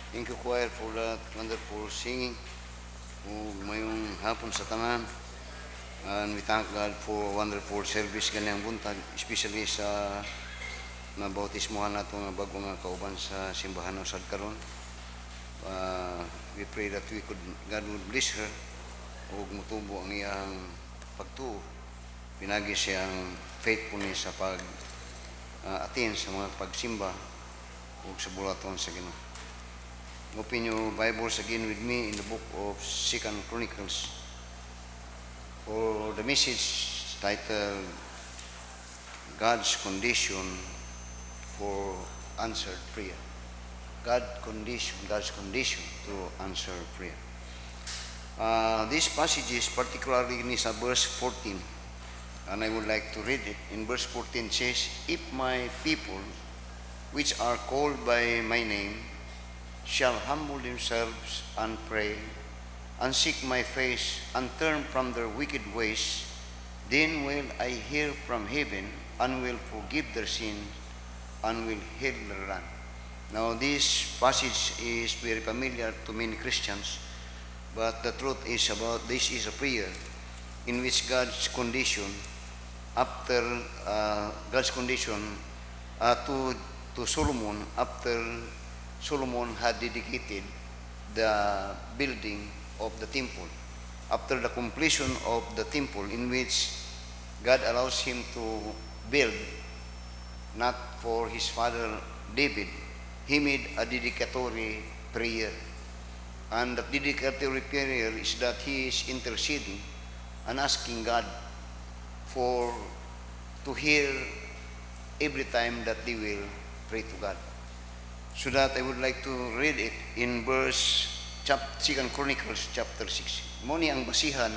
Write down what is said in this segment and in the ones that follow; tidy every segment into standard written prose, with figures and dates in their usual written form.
Thank you, choir, for that wonderful singing. Mayong hapon sa tanan. And we thank God for wonderful service ganyang buntag, especially sa nabautismuhan nato nga bago nga kauban sa simbahan ng Sadkaron. We pray that God would bless her o mutubo ang iyang pagtuo. Pinagi siyang faithfulness sa pag-attend sa mga pagsimba o sa bulaton sa Ginoo. Open your Bibles again with me in the book of 2 Chronicles for the message titled God's Condition for Answered Prayer. God's condition to answer prayer. This passage is particularly in verse 14, and I would like to read it. In verse 14 says, "If my people, which are called by my name, shall humble themselves and pray, and seek my face, and turn from their wicked ways, then will I hear from heaven, and will forgive their sins, and will heal their land." Now, this passage is very familiar to many Christians, but the truth is about this is a prayer in which God's condition to Solomon after Solomon had dedicated the building of the temple. After the completion of the temple, in which God allows him to build, not for his father David, he made a dedicatory prayer. And the dedicatory prayer is that he is interceding and asking God to hear every time that they will pray to God. So that I would like to read it in 2 Chronicles chapter 6. Muni ang basihan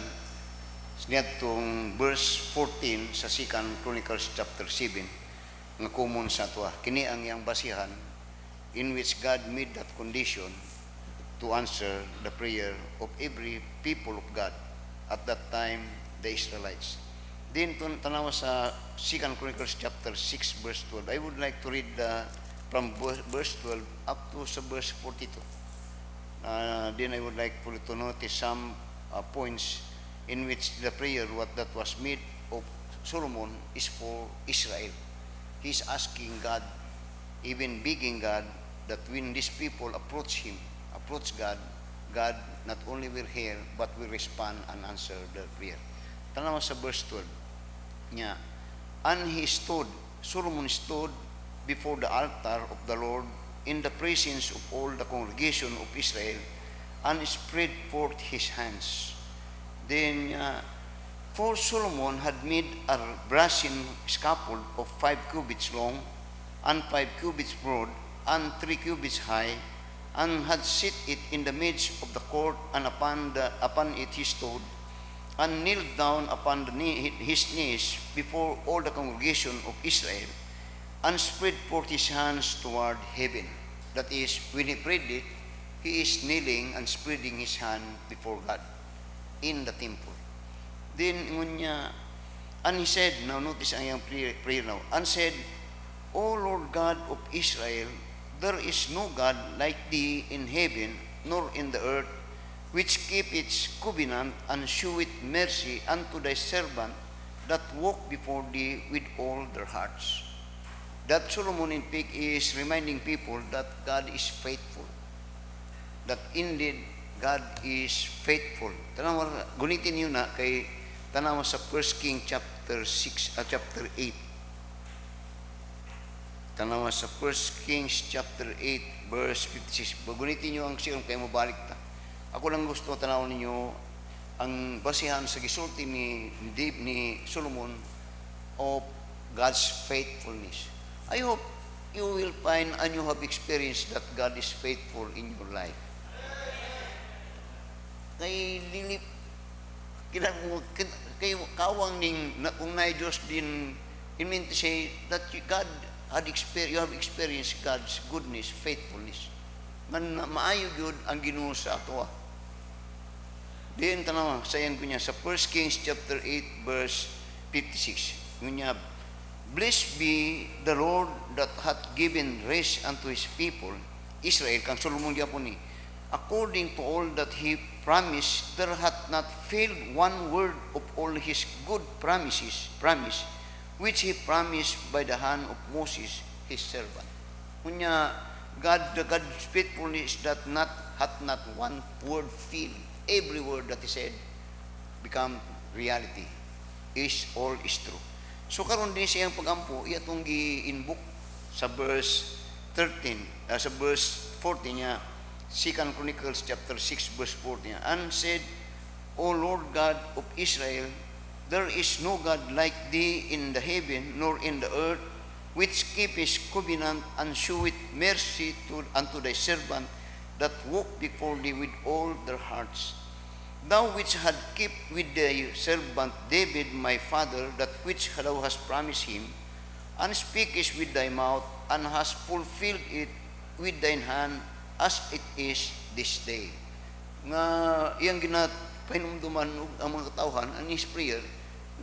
nitong verse 14 sa 2 Chronicles chapter 7 nga common sa ato. Kini ang iyang basihan in which God made that condition to answer the prayer of every people of God at that time, the Israelites. Then tanawa sa 2 Chronicles chapter 6 verse 12. I would like to read from verse 12 up to sa verse 42. Then I would like for you to notice some points in which the prayer that was made of Solomon is for Israel. He's asking God, even begging God, that when these people approach God, God not only will hear, but will respond and answer their prayer. Tanawa sa verse 12 niya, and Solomon stood before the altar of the Lord in the presence of all the congregation of Israel, and spread forth his hands. Then, for Solomon had made a brazen scaffold of 5 cubits long, and 5 cubits broad, and 3 cubits high, and had set it in the midst of the court, and upon it he stood, and kneeled down upon his knees before all the congregation of Israel, and spread forth his hands toward heaven. That is, when he prayed it, he is kneeling and spreading his hand before God in the temple. Then, and he said, now notice ang iyang prayer now, and said, "O Lord God of Israel, there is no God like thee in heaven, nor in the earth, which keep its covenant and sheweth mercy unto thy servant that walk before thee with all their hearts." That Solomon in fact is reminding people that God is faithful. That indeed God is faithful. Tanawa, gunitin niyo na kay tanawa sa 1 King chapter 8. Tanawa sa 1 Kings chapter 8 verse 56. Gunitin niyo ang siyang kay mabalik ta. Ako lang gusto tanawon ninyo ang basihan sa gisulti ni Solomon of God's faithfulness. I hope you will find and you have experienced that God is faithful in your life. Kay kawang ning kung na Diyos din, it mean to say that you have experienced God's goodness, faithfulness. Man maayo gyud ang Ginoo sa ato. Then tanawa sayang ko niya sa 1 Kings chapter 8 verse 56. Ngunya, "Blessed be the Lord that hath given rest unto his people, Israel kang Solomon gyapon ni, according to all that he promised, there hath not failed one word of all his good promise, which he promised by the hand of Moses his servant. Kunya, the God's faithfulness that hath not one word failed. Every word that he said become reality. All is true. So karon din siyang pagampo, iyatong gi-inbook sa verse 13, sa verse 14 niya, 2 Chronicles chapter 6 verse 14 niya, and said, O Lord God of Israel, there is no God like thee in the heaven nor in the earth, which keepest covenant and sheweth mercy unto thy servant that walk before thee with all their hearts. Thou which had kept with thy servant David my father that which thou hast promised him, and speakest with thy mouth, and hast fulfilled it with thine hand, as it is this day. Nga iyang ginapahinumduman ang mga katawhan, ang his prayer,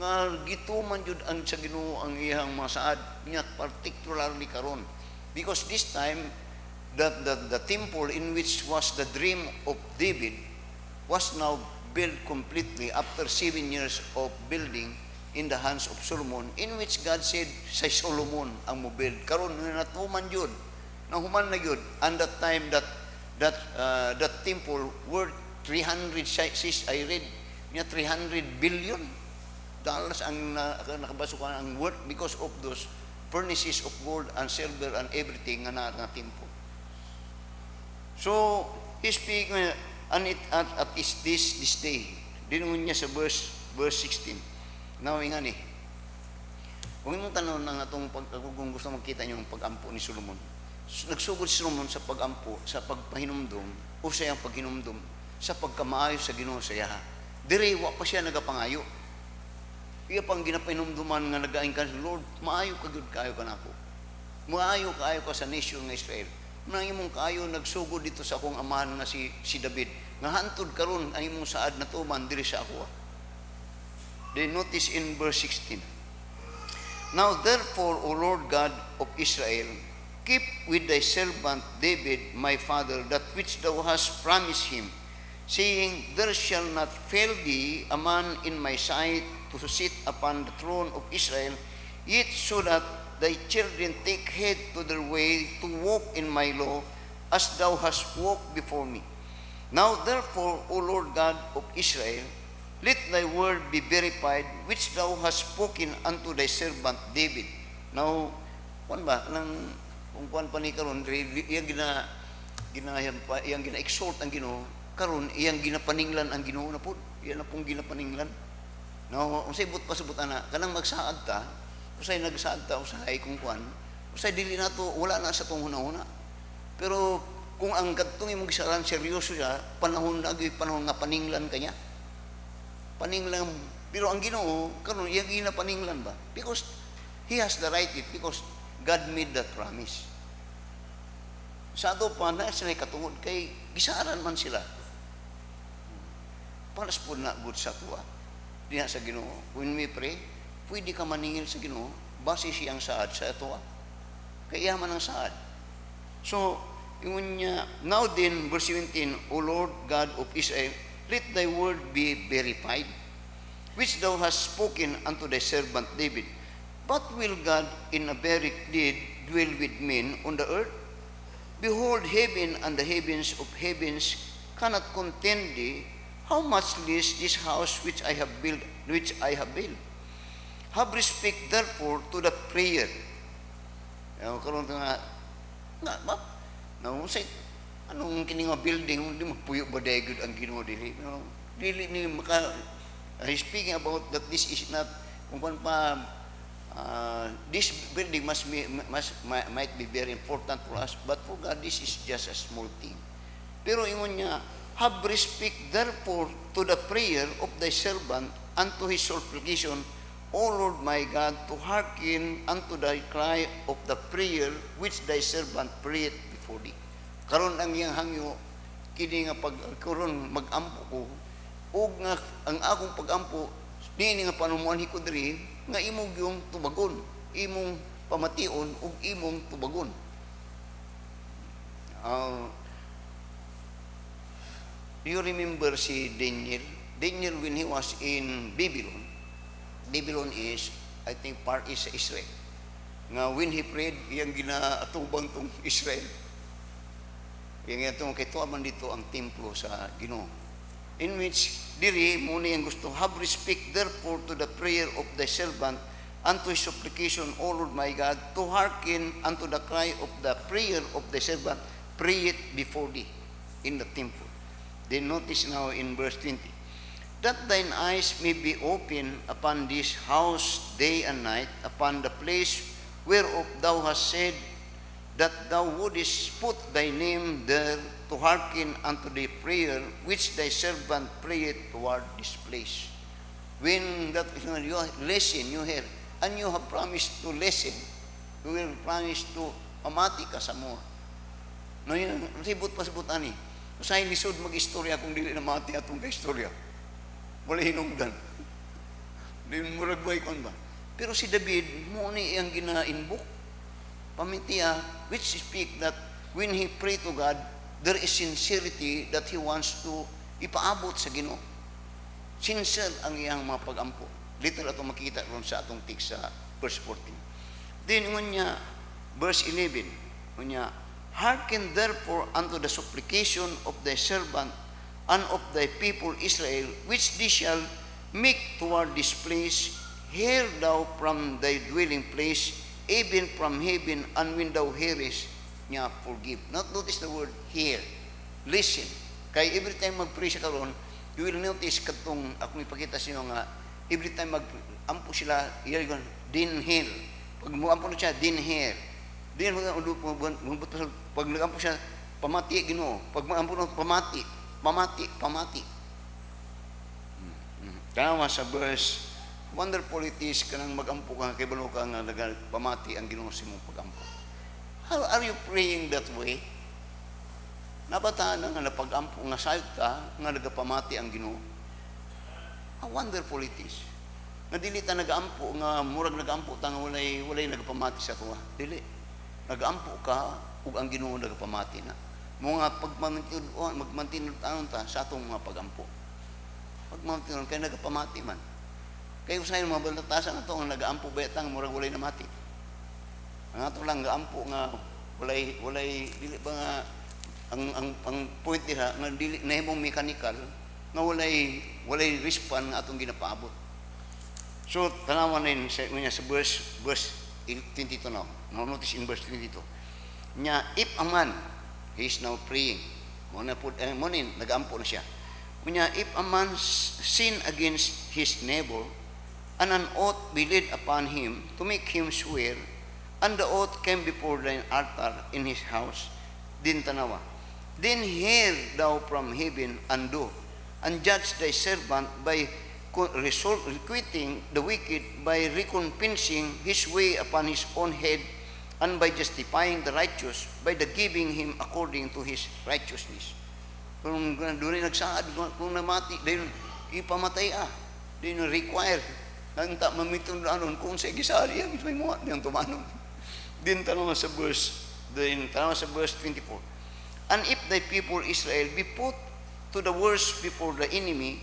nga gituman jud ang sa Ginoo ang iyang mga saad niya, particularly karon. Because this time, the temple in which was the dream of David was now built completely after 7 years of building in the hands of Solomon, in which God said sa Solomon ang mo build. Karon natuman jud, nahuman na jud, and that time that temple worth 300, I read niya, 300 billion dollars ang nakabasukan ang worth because of those furnaces of gold and silver and everything nga temple. So he speak, and it at is this day. Dinungon niya sa verse 16. Now nga ni, kung imong tanong ng atong kung gusto makita niyo ang pag-ampo ni Solomon, nagsugod si Solomon sa pag-ampo, sa pagpahinumdum, o sa iyang paghinumdum, sa pagkamaayo sa Ginoo sa iya. Dire wa pa siya nagapangayo. Iya pang ginapahinumduman nga nagaing ka, Lord, maayo ka gyud kayo kanako. Maayo kaayo ka sa nation ng Israel. Nang imong kaayo nagsugod dito sa akong amahan nga si David, nga hantod karon ang imong saad na tuman diri sa ako. Then notice in verse 16. Now therefore, O Lord God of Israel, keep with thy servant David my father that which thou hast promised him, saying, there shall not fail thee a man in my sight to sit upon the throne of Israel, yet so that thy children take heed to their way to walk in my law, as thou hast walked before me. Now therefore, O Lord God of Israel, let thy word be verified, which thou hast spoken unto thy servant David. Now, kung kuan pa ni karon, iyang gina-exhort ang Ginoo, karon iyang ginapaninglan ang Ginoo na po. Iyan na pong ginapaninglan. Now, unsay but ana, kanang magsaad ta, usay nagsaad ta, usay kung kuan, usay dili nato, wala na sa tong hunahuna. Pero kung ang kadtong imong gisaran seryoso siya, panahon nga paninglan kanya. Paninglan, pero ang Ginoo karon iyang ginapaninglan ba? Because he has the right it, because God made that promise. Sa ato pa na sila katungod kay gisaran man sila. Panas po na good sa tuwa. Diha sa Ginoo. When we pray, pwede ka maningil sa Ginoo base siyang saad sa tuwa. Kaya man ang saad. So, yung niya, now then, verse 17, O Lord God of Israel, let thy word be verified, which thou hast spoken unto thy servant David. But will God in a very deed dwell with men on the earth? Behold, heaven and the heavens of heavens cannot contain thee. How much less this house which I have built? Have respect therefore to the prayer. Karon nga say, anong kini nga building, hindi magpuyo ba dahil ang Ginoo dili? Dili ni speaking about that this is not, kung pa, this building might be very important for us, but for God, this is just a small thing. Pero ingon niya, have respect therefore to the prayer of thy servant and to his supplication, O Lord my God, to hearken unto thy cry of the prayer which thy servant prayed before thee. Karon ang iyang hangyo, kini nga karon mag-ampo ko, o nga ang akong pag-ampo, dini nga panumuan ko diri, nga imong yung tubagon, imong pamation, ug imong tubagon. Uh, you remember si Daniel? Daniel, when he was in Babylon, Babylon is, I think, part is Israel. Nga when he prayed, iyang ginaatubang tong Israel. Iyang itong kito man dito ang templo sa Ginoo. In which, diri, muna yung gusto, have respect therefore to the prayer of thy servant, unto his supplication, O Lord my God, to hearken unto the cry of the prayer of the servant, pray it before thee in the temple. Then notice now in verse 20, that thine eyes may be open upon this house day and night, upon the place whereof thou hast said that thou wouldest put thy name there, to hearken unto the prayer which thy servant prayeth toward this place. When that you listen, you hear, and you have promised to listen, you will promise to pamati ka sa mo. No, yun, sibot pa sibot ani. Usay lisod mag-istorya kung dili na mati atong ka-istorya. Wala hinungdan. Di murag boy kon ba? Pero si David, mo ni iyang gina-inbook. Pamitiya, which speak that when he pray to God, there is sincerity that he wants to ipaabot sa Ginoo. Sincere ang iyang mga pag-ampo. Literal ito makita ron sa atong text sa verse 14. Then, ngunya, verse 11, ngunya, hearken therefore unto the supplication of thy servant and of thy people Israel, which they shall make toward this place. Hear thou from thy dwelling place, even from heaven, and when thou hearest, niya forgive. Not notice the word hear. Listen. Kaya every time mag-pray siya karon, you will notice katong ako ipakita sa inyo nga, every time mag-ampo sila, iyan din hear. Pag mo-ampo na siya, din hear. Din pag nag-ampo siya, pamati, Ginoo. Pag mag-ampo na, pamati. Pamati, pamati. Tama sa verse, wonderful it is kanang mag-ampo ka, kay balo ka nga pamati ang Ginoo sa imong pag-ampo. How are you praying that way? Nabataan nga napag-ampo nga sayot ka, nga nagapamati ang Ginoo. How wonderful it is. Nga dili ta nag-ampo, nga murag nag-ampo ta nga walay nagapamati sa tuwa. Dili. Nag-ampo ka, ug ang Ginoo nagapamati na. Mga magmantinud anon ta sa atong mga pag-ampo. Pagmantinud kay nagapamati man. Kaya usahay mga balatasan na ito, ang nag-aampo bayatang murag walay na mati. Ang ato lang nag-aampo nga walay dili ba nga ang point diha nga dili nahimong mechanical nga walay respond nga atong ginapaabot. So tanawan nin sa verse 22 now. Now notice in verse 22. Nya if a man, he is now praying. Muna po nag-aampo na siya. Nya if a man sin against his neighbor, and an oath be laid upon him to make him swear, and the oath came before thine altar in his house, din tanawa. Then hear thou from heaven and do, and judge thy servant by requiting the wicked, by recompensing his way upon his own head, and by justifying the righteous, by the giving him according to his righteousness. Kung doon nagsaad, kung namati, din ipamatay din require, nanta mamitong anon, kung sa gisali, ang may mga, din tumanon. Din tanong sa verse 24. And if thy people Israel be put to the worst before the enemy,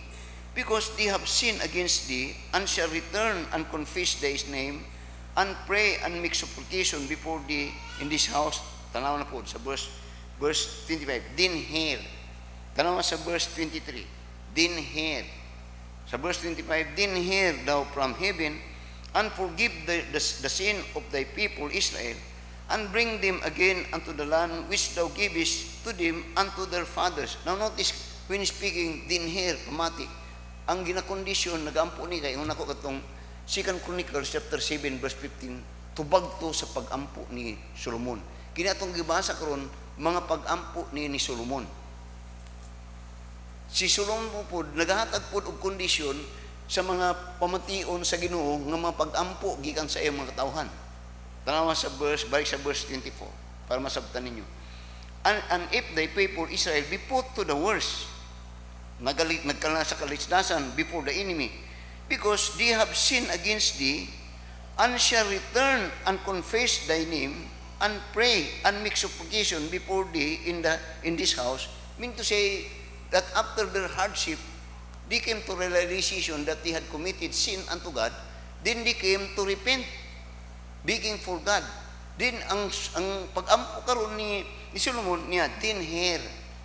because they have sinned against thee, and shall return and confess thy name, and pray and make supplication before thee in this house, tanaw na po sa verse 25, din hear. Tanaw sa verse 23, din hear. Sa verse 25, din hear thou from heaven, and forgive the sin of thy people Israel, and bring them again unto the land which thou givest to them unto their fathers. Now notice, when speaking, din hear, pamati, ang ginakondisyon, nag-ampo ni kayo, nako katong 2 Chronicles chapter 7 verse 15, tubag to sa pag-ampo ni Solomon. Kini atong gibasa karon, mga pag-ampo ni Solomon. Si Solomon po naghatag pod og kondisyon sa mga pamation sa Ginoo nga mga pag-ampo gikan sa iyang mga katawhan. Tanawa sa balik sa verse 24 para masabtan ninyo. And if thy people Israel be put to the worst, nagkala sa kalisdasan before the enemy, because they have sinned against thee, and shall return and confess thy name, and pray and make supplication before thee in this house, mean to say that after their hardship, they came to realization that they had committed sin unto God, then they came to repent, begging for God. Then ang pag-ampo karon ni Solomon niya, din her,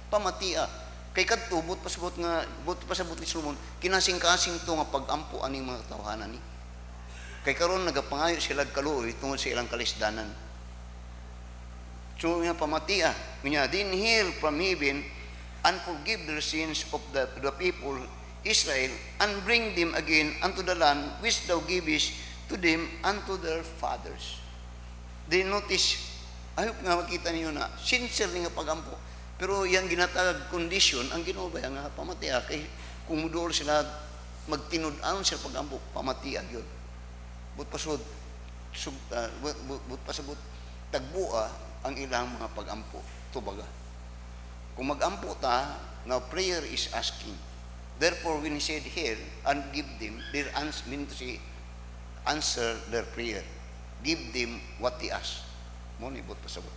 pamatia. Kay kadto but pasabot ni Solomon, kinasing-kasing to nga pag-ampo aning mga tawhanan ni. Kay karon nagapangayo sila kaluoy tungod sa ilang kalisdanan. So nga pamatia, niya din hear from heaven and forgive the sins of the people Israel and bring them again unto the land which thou givest to them and to their fathers. They notice, I hope nga makita niyo na sincere nga pagampo. Pero yung ginatag condition, ang ginobay nga pamatia kay kung mudor sila magtinud-an sila pagampo, pamatia yun. But pasabot tagbua ang ilang mga pagampo tubaga. Kung magampo ta, now prayer is asking. Therefore when he said here and give them their answer, mean to say answer their prayer, give them what they ask. Mo ni but pasabot.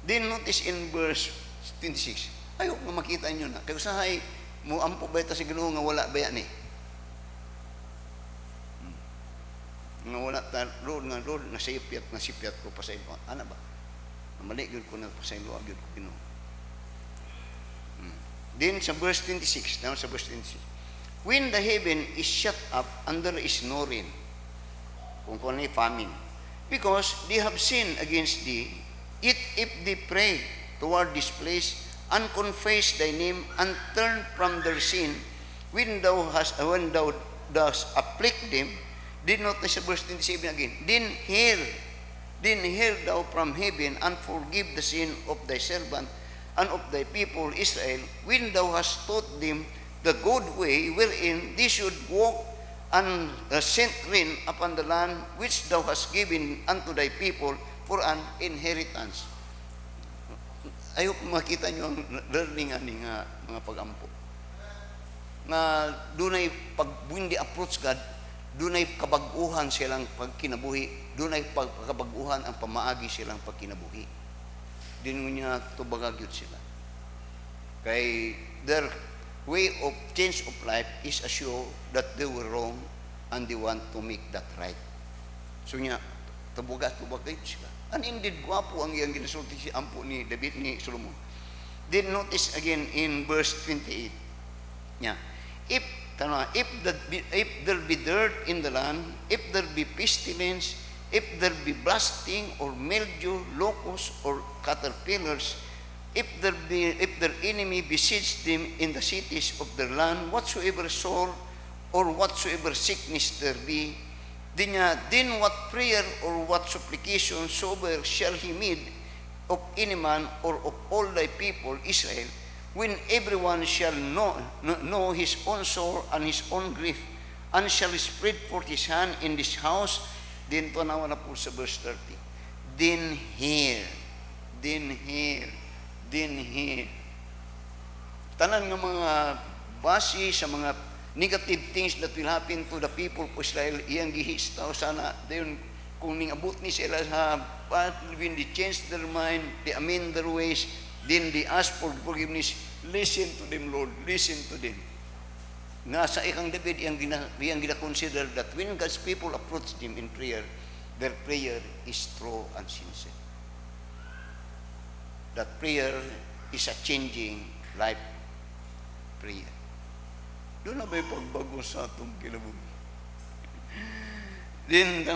Then notice in verse 26, ayok nga makita nyo na kay usahay mo ampo ba ita sa Ginoo nga wala ba yan eh. Nga wala ta Lord nasipyat ko pa sa ilo. Ana ba? Mali gyud ko na pa sa ilo gyud ko Ginoo. Then sa verse 26, now sa verse 26. When the heaven is shut up and there is no rain, kung ni famine, because they have sinned against thee, yet if they pray toward this place and confess thy name and turn from their sin, when thou dost afflict them, did not sa verse 27 again, then hear thou from heaven and forgive the sin of thy servant and of thy people Israel, when thou hast taught them the good way wherein they should walk, and sent rain upon the land which thou hast given unto thy people for an inheritance. Ayaw makita nyo ang learning ani nga mga pagampo. Nga dunay pag hindi approach God, dunay kabag-uhan silang pagkinabuhi, dunay pagkabag-uhan ang pamaagi silang pagkinabuhi. Dingon niya tubagagyod sila. Kay their way of change of life is a show that they were wrong and they want to make that right. So niya tubagagyod sila. And indeed, guwapo ang iyang ginasulti si ampo ni David ni Solomon. Then notice again in verse 28. Yeah. If there be dirt in the land, if there be pestilence, if there be blasting or mildew, locusts or caterpillars, if their enemy besiege them in the cities of their land, whatsoever sore or whatsoever sickness there be, then what prayer or what supplication soever shall he made of any man or of all thy people Israel, when everyone shall know his own sore and his own grief, and shall spread forth his hand in this house, then tanawa na po sa verse 30. Then hear. Tanan nga mga base sa mga negative things that will happen to the people of Israel, iyang gihistaw sana dayon kung ningabot ni sila sa when they change their mind, they amend their ways, then they ask for forgiveness. Listen to them, Lord, listen to them. Nga sa ikang David, iyang gina-consider that when God's people approach them in prayer, their prayer is true and sincere. That prayer is a changing life prayer. Doon na ba'y pagbago sa atong kinabuhi? Then,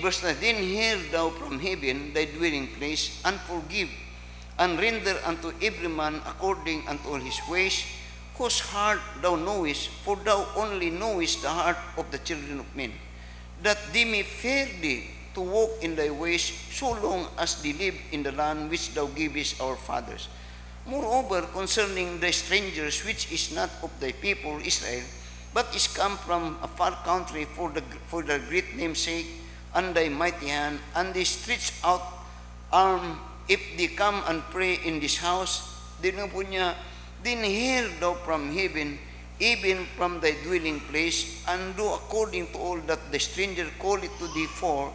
verse 9, then hear thou from heaven thy dwelling place, and forgive, and render unto every man according unto all his ways, whose heart thou knowest, for thou only knowest the heart of the children of men, that they may fear thee to walk in thy ways, so long as they live in the land which thou givest our fathers. Moreover, concerning the strangers which is not of thy people Israel, but is come from a far country for the great name's sake, and thy mighty hand, and they stretch out arm, if they come and pray in this house, then hear thou from heaven, even from thy dwelling place, and do according to all that the stranger calleth to thee for,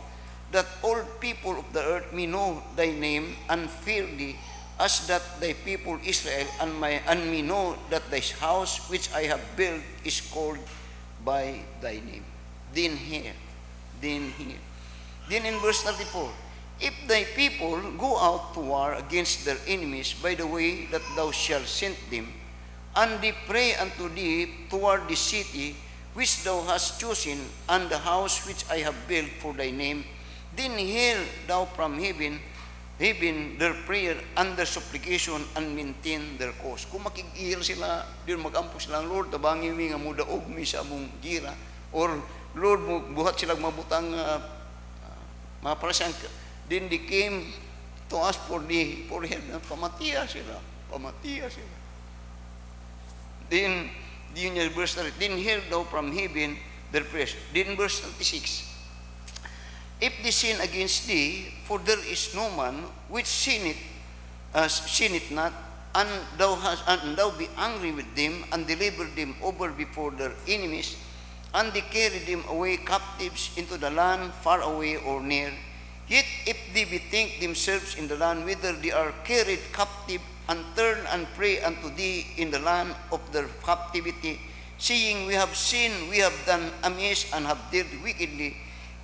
that all people of the earth may know thy name and fear thee, as that thy people Israel, and may know that thy house which I have built is called by thy name. Then in verse 34, if thy people go out to war against their enemies by the way that thou shalt send them, and they pray unto thee toward the city which thou hast chosen, and the house which I have built for thy name, then hear thou from heaven their prayer and their supplication, and maintain their cause. Kung makig-ira sila, din mag-ampo sila, Lord, tabangin mi nga mudaog mi sa among gira, or Lord, buhat silang mabutang mga parasang, then they came to us for help. Pamatiya sila. Then verse 30, then hear thou from heaven their prayers. Then verse 36, if they sin against thee, for there is no man which sinneth not, and thou be angry with them, and deliver them over before their enemies, and they carry them away captives into the land far away or near. Yet if they bethink themselves in the land whither they are carried captive, and turn and pray unto thee in the land of their captivity, seeing we have sinned, we have done amiss, and have dealt wickedly,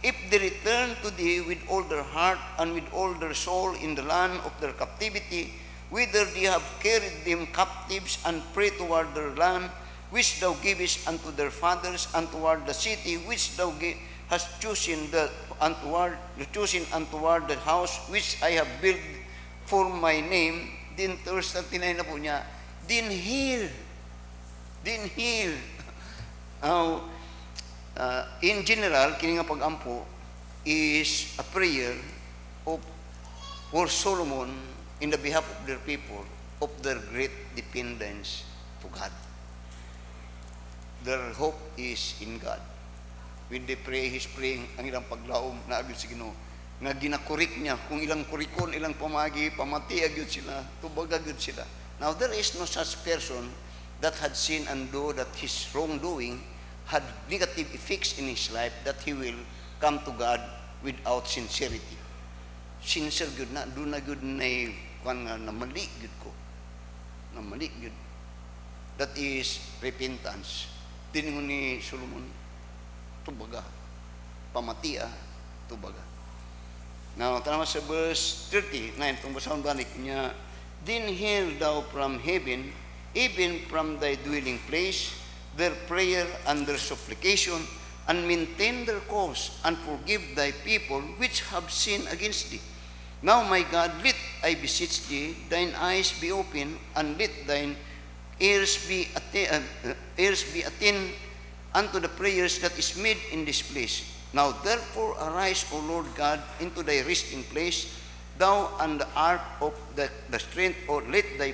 if they return to thee with all their heart and with all their soul in the land of their captivity, whither they have carried them captives, and pray toward their land, which thou givest unto their fathers, and toward the city which thou hast chosen, and toward the house which I have built for my name, then verse 39 na po niya, then hear. Now, in general, kini nga pag-ampo is a prayer for Solomon in the behalf of their people, of their great dependence to God. Their hope is in God. When they pray, He's praying, ang ilang paglaom na agad sa Ginoo, nga ginakurik niya, kung ilang kurikon, ilang pamagi, pamati agad sila, tubag agad sila. Now, there is no such person that had sinned and do that his wrongdoing had negative effects in his life, that he will come to God without sincerity. Sincere good na, do na good na mali good ko. Na mali good. That is repentance. Tiningon ni Solomon, tubaga. Pamatia, tubaga. Now, tanawa sa verse 39, itong basahon balik niya, then hear thou from heaven, even from thy dwelling place, their prayer and their supplication, and maintain their cause, and forgive thy people which have sinned against thee. Now, my God, let, I beseech thee, thine eyes be open, and let thine ears be attend unto the prayers that is made in this place. Now, therefore, arise, O Lord God, into thy resting place, thou and the ark of the strength, or let thy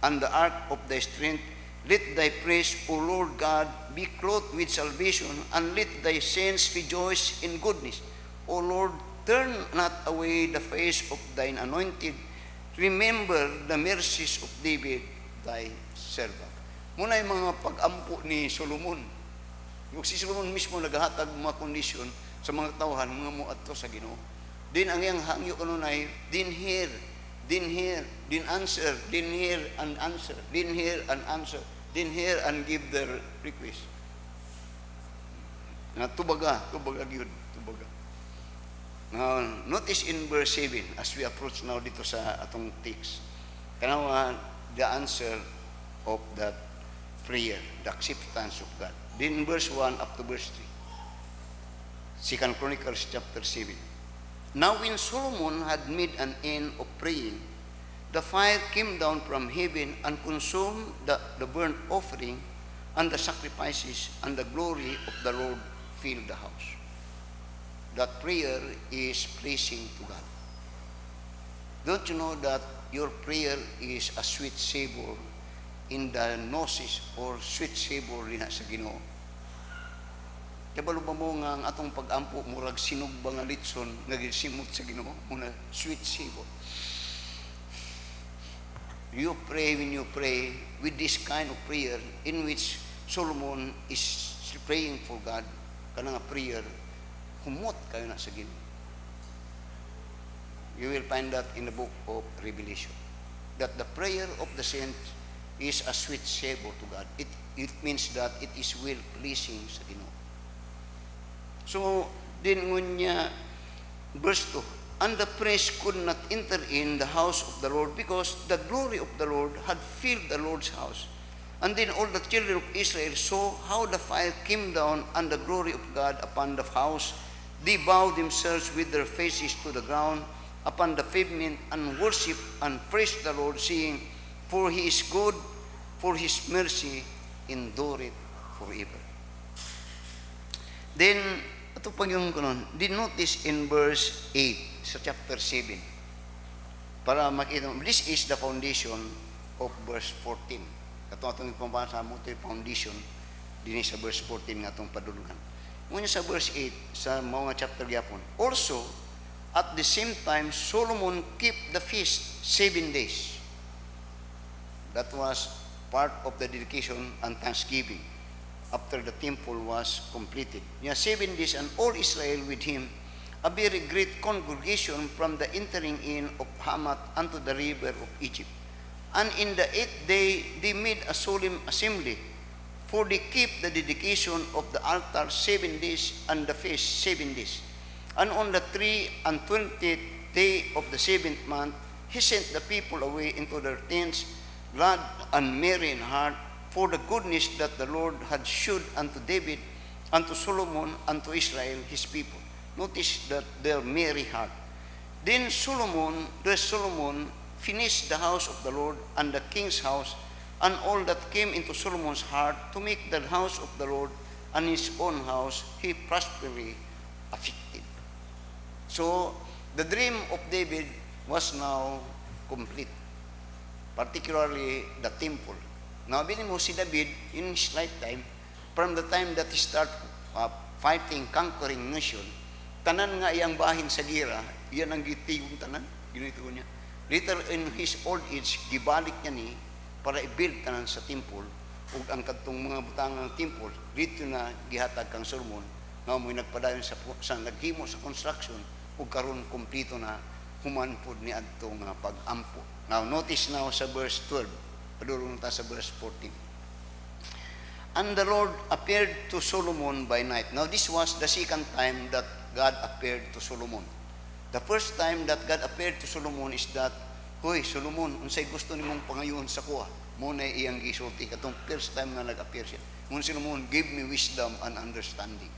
and the ark of thy strength, let thy praise, O Lord God, be clothed with salvation, and let thy saints rejoice in goodness. O Lord, turn not away the face of thine anointed. Remember the mercies of David, thy servant. Muna yung mga pag-ampo ni Solomon. Yung si Solomon mismo naghahatag mga kondisyon sa mga tauhan, mga muadto sa Ginoo. Din ang iyang hangyo kanunay, din hear, then answer, then hear and answer, then hear and answer, then hear and give their request. Na tubaga gyud, tubaga. Now, notice in verse 7, as we approach now dito sa atong text, kanawa the answer of that prayer, the acceptance of God. Then in verse 1 up to verse 3, 2 Chronicles chapter 7. Now when Solomon had made an end of praying, the fire came down from heaven and consumed the burnt offering and the sacrifices, and the glory of the Lord filled the house. That prayer is pleasing to God. Don't you know that your prayer is a sweet savor in the noses, or sweet savor rin sa Ginoo? Kabalo ba mo nga ang atong pag-ampo murag sinog ba nga litson nga gisimot sa Ginoo, muna sweet savor. You pray when you pray with this kind of prayer in which Solomon is praying for God, kana nga prayer, humot kayo na sa Ginoo. You will find that in the book of Revelation. That the prayer of the saints is a sweet savor to God. It means that it is well pleasing sa Ginoo. So, din ngunya verse 2, and the priest could not enter in the house of the Lord because the glory of the Lord had filled the Lord's house. And then all the children of Israel saw how the fire came down and the glory of God upon the house. They bowed themselves with their faces to the ground upon the pavement and worship and praised the Lord, saying, for he is good, for his mercy endureth forever. Then, ito pang yung kanon, did notice in verse 8 sa chapter 7, para makita mo, this is the foundation of verse 14. Ito atong ipambasa mo, ito yung foundation din sa verse 14 nga itong padulungan. Ngunit sa verse 8, sa mga chapter yapon, also, at the same time, Solomon kept the feast 7 days. That was part of the dedication and thanksgiving after the temple was completed. 7 days, and all Israel with him, a very great congregation from the entering in of Hamath unto the river of Egypt. And in the 8th day, they made a solemn assembly, for they keep the dedication of the altar 7 days, and the feast 7 days. And on the 23rd day of the 7th month, he sent the people away into their tents, glad and merry in heart, for the goodness that the Lord had shewed unto David, unto Solomon, unto Israel, his people. Notice that their merry heart. Then Solomon finished the house of the Lord and the king's house, and all that came into Solomon's heart to make the house of the Lord and his own house, he prosperously affected. So, the dream of David was now complete, particularly the temple. Now, bilhin mo si David in his lifetime, from the time that he started fighting, conquering nation, tanan nga iyang bahin sa gira, iyan ang gitigong tanan, ginito niya. Later in his old age, gibalik niya ni para i-build tanan sa temple, ug ang kadtong mga butangang temple, dito na gihatag kang Solomon, nga mo'y nagpadayon sa naghimo sa construction, ug karon kompleto na human pod ni adto nga pag-ampo. Now, notice now sa verse 12, padulong ta sa verse 14. And the Lord appeared to Solomon by night. Now, this was the second time that God appeared to Solomon. The first time that God appeared to Solomon is that, hoy, Solomon, unsay gusto nimong pangayon sa kuha? Muna iyang gisulti. Katong first time na nag-appear siya. Ngun Solomon, give me wisdom and understanding.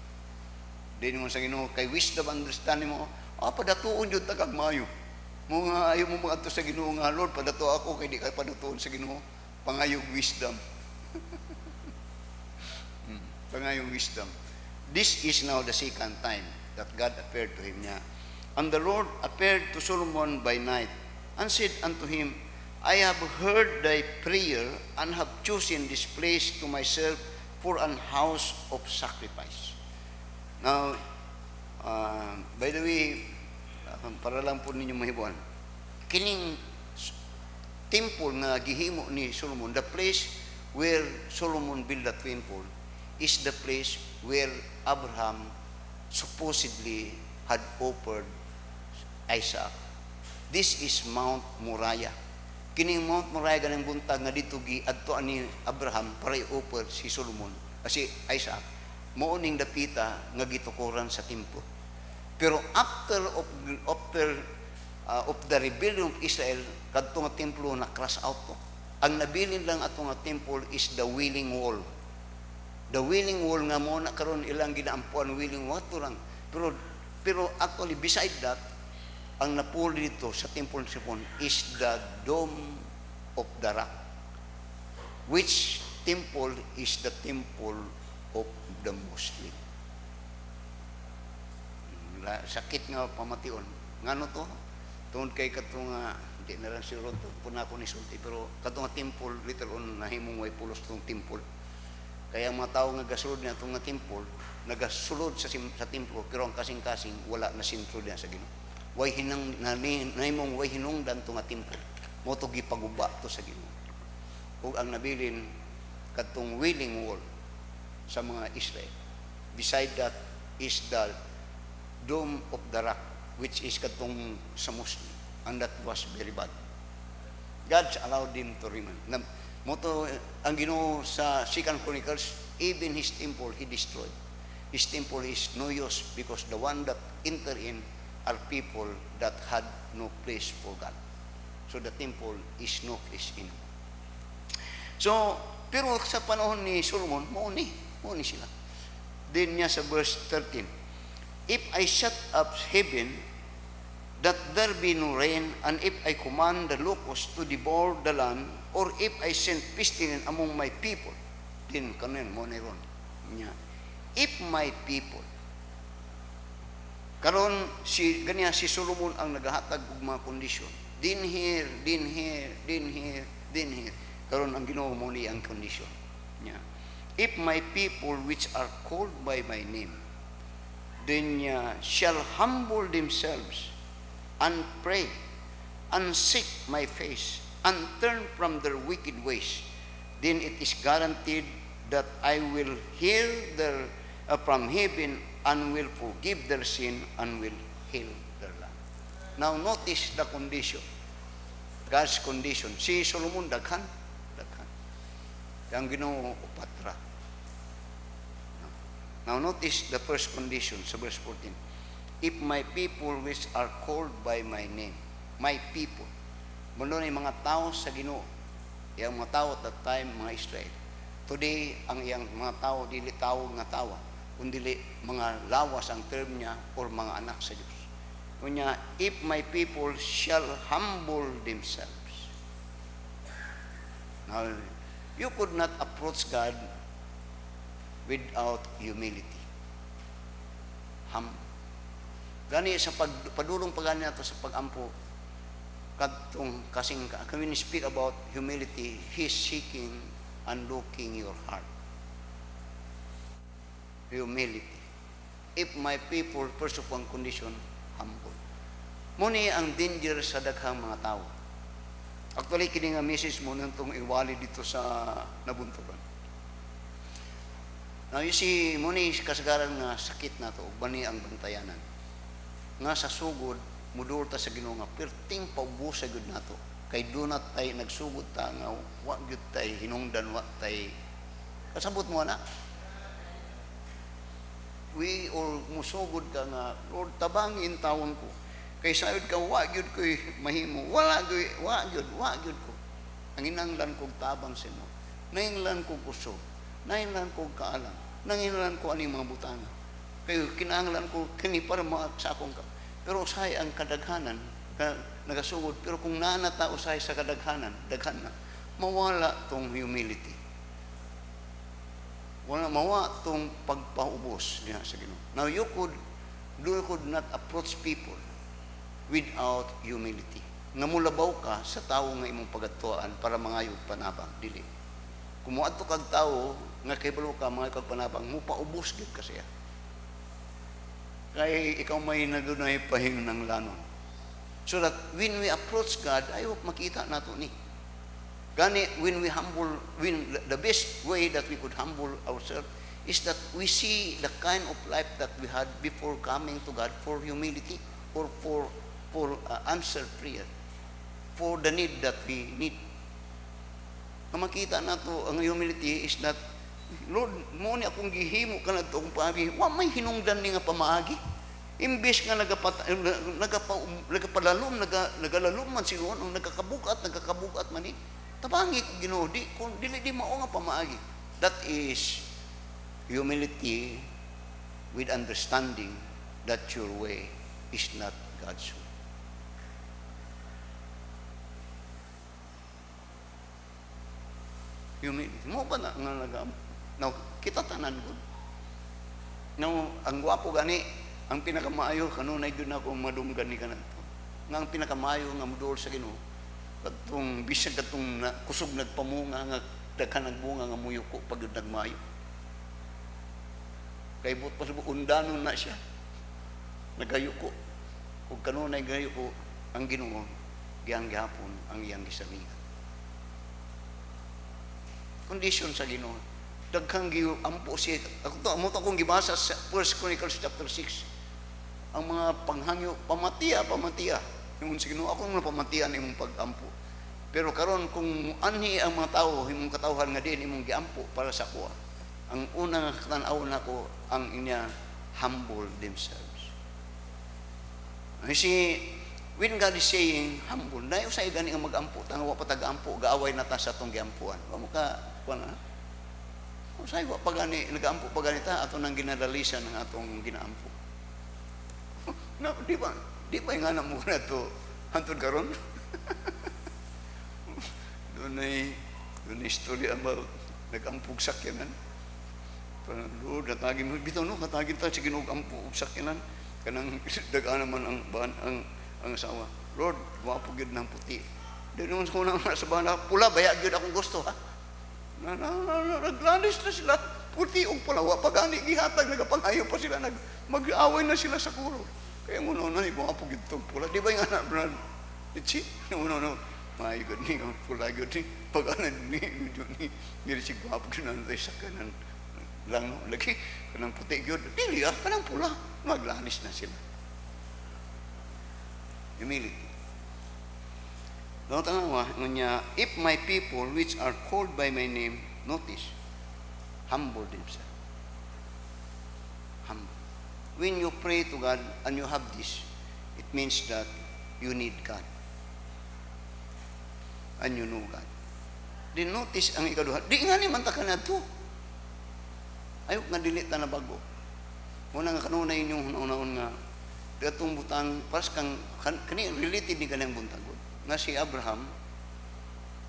Then ngun sa Ginoo, kay wisdom and understanding mo, padatuon yun tagag maayo. Mga ayaw mo mga ito sa Ginoo nga, Lord, padato ako, kay di ka padatuon sa Ginoo, pangayog wisdom. Pangayog wisdom. This is now the second time that God appeared to him niya. And the Lord appeared to Solomon by night, and said unto him, I have heard thy prayer, and have chosen this place to myself for an house of sacrifice. Now, by the way, para lang po ninyo mahibuan, kining temple na gihimo ni Solomon, the place where Solomon built the temple, is the place where Abraham supposedly had offered Isaac. This is Mount Moriah. Kining Mount Moriah ganang buntag nga dito giadto ni Abraham para i-offer si Solomon, kasi Isaac, mooning dapita nga gitukuran sa temple. Pero after of the rebellion of Israel, kadto nga templo na crash out to. Ang nabilin lang ato nga temple is the Wailing Wall. The Wailing Wall nga mo na karon ilang ginaampuan Wailing Wall to lang. Pero actually beside that, ang napuli dito sa temple ng Solomon is the Dome of the Rock, which temple is the temple of the Muslim. Sakit nga pamation. Ngano to? Tungod kay katong di na lang siguro po na ako ni sulti, pero katong temple later on nahimong way pulos tong temple. Kaya ang mga tao nga gasulod na itong nga temple, nagasulod sa temple, pero ang kasing-kasing wala na sintro niya sa Ginoo. Way hinang nahimong way hinungdan to nga temple. Mo to gipaguba to sa Ginoo. Ug ang nabilin katong Wailing Wall sa mga Israel. Beside that is the Dome of the Rock, which is katong sa Muslim, and that was very bad. God allowed him to remain. Moto ang Ginoo sa 2 Chronicles, even his temple he destroyed. His temple is no use because the one that enter in are people that had no place for God. So the temple is no place in. So, pero sa panahon ni Solomon, mo ni sila. Then niya sa verse 13, if I shut up heaven, that there be no rain, and if I command the locusts to devour the land, or if I send pestilence among my people, then kanin mo ni ron niya. If my people, karon si Solomon ang nagahatag og mga kondisyon. Din here. Karon ang Ginoo mo ni ang kondisyon niya. If my people which are called by my name, then shall humble themselves and pray and seek my face and turn from their wicked ways, then it is guaranteed that I will hear from heaven and will forgive their sin and will heal their land. Now notice the condition. God's condition. Si Solomon daghan. Ang Ginoo upatra. Now notice the first condition sa verse 14. If my people which are called by my name, my people, mundo ni mga tao sa Ginoo, yang mga tao at that time mga Israel. Today ang iyang mga tao dili tao nga tawa, kundi mga lawas ang term niya or mga anak sa Dios. Kunya, if my people shall humble themselves. Now, you could not approach God without humility. Gani sa padulong pagani nato sa pagampo kadtong kasing when we speak about humility, He's seeking and looking your heart. Humility. If my people, first of one condition, humble. Muni ang danger sa daghang mga tao. Actually, kini nga message mo nang itong iwali dito sa nabunturan. Now, you see, muni kasagaran nga sakit na to, bani ang bantayanan. Nga sa sugod, mudul ta sa Ginoo nga, perting paubos sa gud nato. Kay dunat tay nagsugod ta nga, wa gyud tay hinungdan, wa tay kasabot mo na. We or musugod ka nga, Lord, tabangin tawon ko. Kay sayod ka, wa gyud ko'y mahimo. Wa gyud ko. Ang inanglan kong tabang sa mo. Nainglan kong kusog. Nainglan kong kaalam. Nanginglan ko ani mga butana. Kaya kinahanglan ko kini para maksakong ka. Pero usahay ang kadaghanan, nagasugod. Pero kung nanata usahay sa kadaghanan, daghan na, mawala tong humility. Wala mawa tong pagpaubos niya sa Ginoo. Now you could not approach people without humility. Nga mulabaw ka sa tao nga imong pagadtuan para mangayog panabang dili. Kung moadto kag tao nga kahibalo ka mga kag panabang mo paubos gid ka siya. Kay ikaw may nagunay pahingon ng lanon. So that when we approach God, I hope makita nato ni. Gani when the best way that we could humble ourselves is that we see the kind of life that we had before coming to God for humility or for answered prayer, for the need that we need. Ang makita nato ang humility is that, Lord, mo ni akong gihimo ka na ito kung paagi, wa may hinungdan ni nga pamaagi. Imbes nga nagapalalom, nagalalom man siguro, nagkakabugat man ni. Tabangi ko Ginoo, dili mao nga pamaagi. That is humility with understanding that your way is not God's way. Humility. Mo ba na nga nagam? Now, kita tanan ko. Now, ang gwapo gani, ang pinakamaayo, kanunay doon ako madumgan ni kanan to. Nga ang pinakamaayo nga mudol sa Ginoo, katong bisag katong kusog nagpamunga nga daghan nagbunga nga muyuko pag nagmayo. Kay but pa undanon na siya. Nagayuko. Kung kanunay gayuko, ang Ginoo, giyang gihapon ang iyang gisaligan. Condition sa Ginoo. Daghang ampo siya. Ako to, amo to akong gibasa sa 1 Chronicles chapter 6. ang mga panghangyo pamatiya. Ingon sa Ginoo, ako na pamatian imong pag-ampo. Pero karon kung anhi ang mga tao imong katawhan nga diin imong giampo para sa kuha, ang unang tan-aw nako ang inya humble themselves. Si when God is saying humble, na usay gani ang mag-ampo, tangwa pa tag-ampo, gaaway na ta sa atong giampuan. Wa mo ka kuan na. Usay wa pa gani nag-ampo pa gani ta ato nang ginadalisan ng atong ginaampo. Na di ba nga na mo na to hantod karon? Doon ay istorya about nag-ampog sakyanan. Parang, Lord, natagin mo. Bitaw no, natagin ta sa ginug-ampog sakyanan. Kanang dagaan naman ang asawa. Lord, wapog yun ng puti. Dahil naman ko nang nasa bana, pula, baya yun akong gusto, ha? Naglanis na sila. Puti o pula, wapagani, gihatag, nagapangayo pa sila, mag-away na sila sa kuro. Kaya muna na, wapog yun itong pula. Di ba yung anak, Brad? Itsi? No. Maayo gud ni pula gud ni pag-anan ni sig wapog na tayo sa kanan lang no lagi kanang puti gud dili kanang pula maglanis na sila. Humility. No tanawa ngunya, if my people which are called by my name, notice, humble themselves. Humble. When you pray to God and you have this, it means that you need God. And you know God. Then notice ang ikaduha, di nga ni man ta kanadto. Ayok nga dili ta na bago. Muna nga kanunay inyong naon nga datong butang pas kang kani related ni kanang buntagon. Nga si Abraham,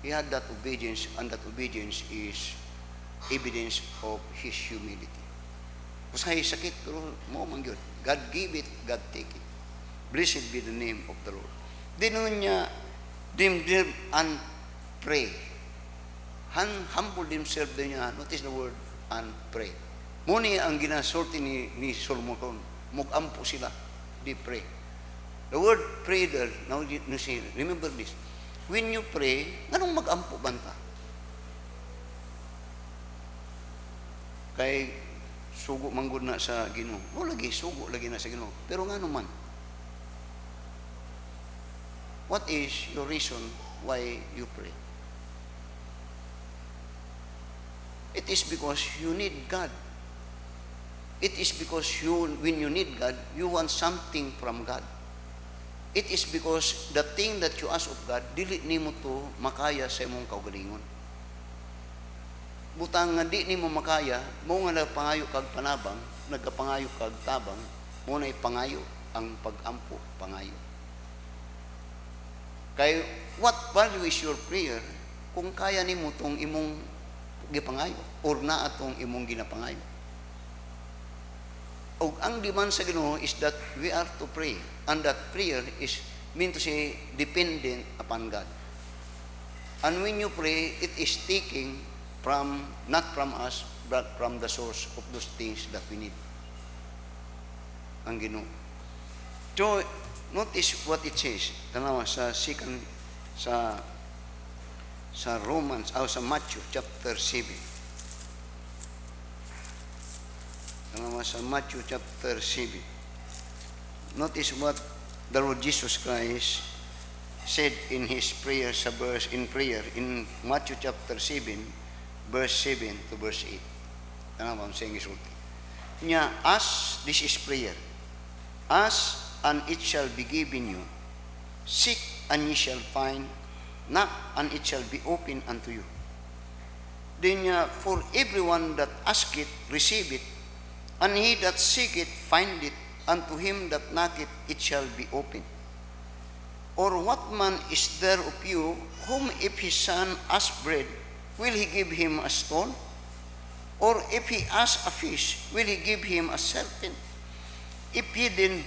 he had that obedience, and that obedience is evidence of his humility. Usahay sakit pero mo man gyud. God give it, God take it. Blessed be the name of the Lord. Dinon niya dim and pray. Humble themselves din niya. Notice the word and pray. Muni ang ginasorti ni Solomon. Mugampo sila. They pray. The word pray there, now you see, remember this. When you pray, anong magampo banta? Kay sugo manggod na sa Ginoo. O lagi, sugo lagi na sa Ginoo. Pero nga naman, what is your reason why you pray? It is because you need God. It is because when you need God, you want something from God. It is because the thing that you ask of God, dili nimo to makaya sa imong kaugalingon. Butang nga di nimo makaya, mo nga nagpangayo kag panabang, nagkapangayo kag tabang, mo na ipangayo ang pag-ampo, pangayo. Kay what value is your prayer kung kaya nimo tong imong gipangayo or na atong imong ginapangayo? O ang demand sa Ginoo is that we are to pray, and that prayer is meant to say dependent upon God. And when you pray, it is taking from not from us but from the source of those things that we need. Ang Ginoo. So notice what it says. Tanawa sa Romans o sa Matthew chapter 7. Tanawa sa Matthew chapter 7. Notice what the Lord Jesus Christ said in his prayer in Matthew chapter 7 verse 7 to verse 8. Tanawa ang saying isulti. Nya, as this is prayer. Ask and it shall be given you. Seek and ye shall find. Knock and it shall be opened unto you. Then for everyone that asketh, receive it, and he that seeketh, find it, and to him that knocketh, it shall be opened. Or what man is there of you, whom if his son ask bread, will he give him a stone? Or if he ask a fish, will he give him a serpent? If ye then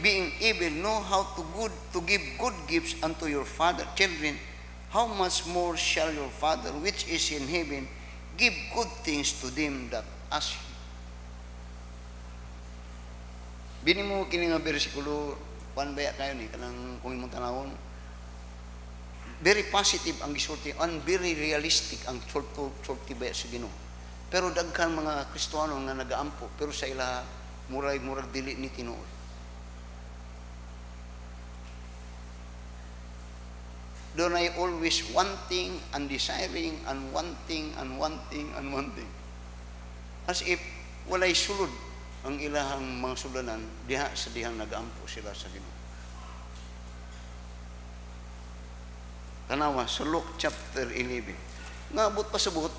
being able, know how to give good gifts unto your children, how much more shall your Father which is in heaven give good things to them that ask him? Bini mo kini nga bersikulo, baya kayo ni, kanang kung imong tanawon, very positive ang gisulti, and very realistic ang sulti baya sa Ginoo. Pero daghan mga Kristiyano nga nagaampo, pero sa ila murag dili ni tinuod. doon ay always wanting and desiring and wanting and wanting and wanting. As if walay sulod ang ilahang mga sulanan diha sa dihang nag-ampo sila sa Ginoo. Tanawa sa Luke chapter 11. Ngabot pa sabot,